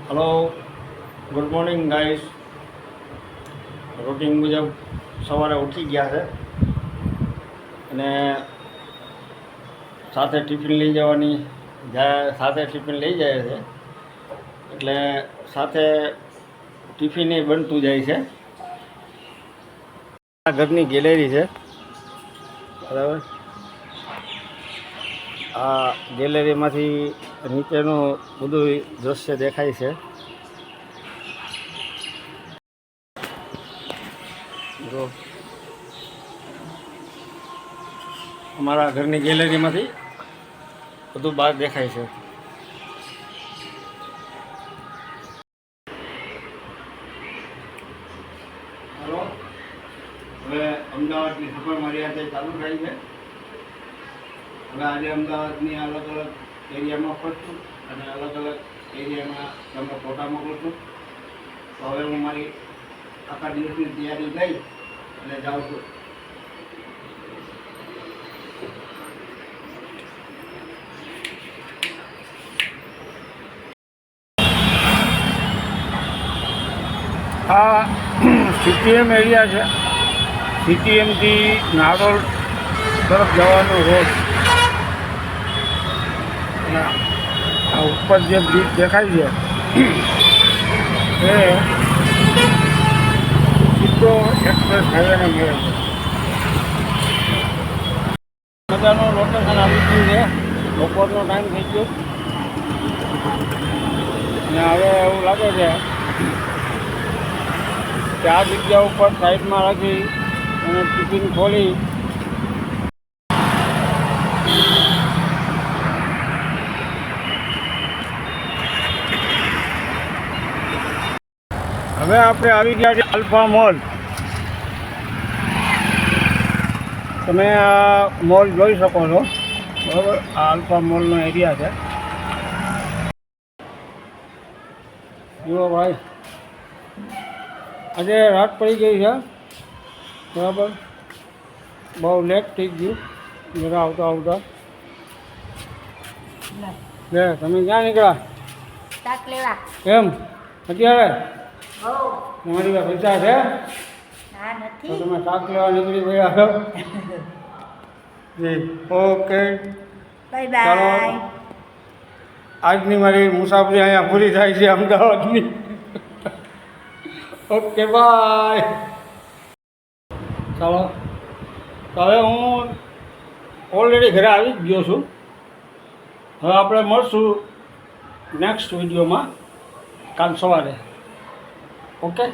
Hello, good morning guys. Routine મુજબ સવારે ઉઠી ગયા છે અને સાથે ટિફિન લઈ જવાની સાથે ટિફિન લઈ જાય છે એટલે સાથે ટિફિન એ બનતું જાય છે. આ ઘરની ગેલેરી છે, બરાબર. આ ગેલેરીમાંથી નીચેનું બધું દૃશ્ય દેખાય છે. જો અમારા ઘરની ગેલેરીમાંથી બધું બહાર દેખાય છે. હાલો, હવે અમદાવાદની સફર મારી આજે ચાલુ થઈ છે. હવે આજે અમદાવાદની અલગ અલગ એરિયામાં ફરશું અને અલગ અલગ એરિયામાં તમને ફોટા મોકલું છું. તો હવે હું મારી આખા દિવસની તૈયારી લઈ અને જાઉં છું. આ સીટીએમ એરિયા છે. સીટીએમથી નારોલ તરફ જવાનો રોડ. આ ઉપર જે બ્રિજ દેખાય છે એ સીધો એક્સપ્રેસ હાઈવેને મળે છે. મજાનું લોકેશન આવી ગયું છે. બપોરનો ટાઈમ થઈ ગયો અને હવે એવું લાગે છે કે આ જગ્યા ઉપર સાઈડમાં રાખી અને ટિફિન ખોલી હવે આપણે આવી ગયા છે આલ્ફા મોલ. તમે આ મોલ જોઈ શકો છો, બરાબર. આ આલ્ફા મોલનો એરિયા છે. જુઓ ભાઈ, આજે રાત પડી ગઈ છે, બરાબર. બહુ લેટ થઈ ગયું જરા આવતા આવતા. લે, તમે ક્યાં નીકળ્યા? શાક લેવા. એમ અત્યારે તમારી પાસે પૈસા છે? હા, તો નથી. તમે શાક લેવા નીકળી ગયા છો? જી, ઓકે. બાય ચાલો, બાય. આજની મારી મુસાફરી અહીંયા પૂરી થાય છે અમદાવાદની. Okay, bye. ચાલો, તો હવે હું ઓલરેડી ઘરે આવી જ ગયો છું. હવે આપણે મળશું નેક્સ્ટ વિડીયોમાં કાલ સવારે. ઓકે.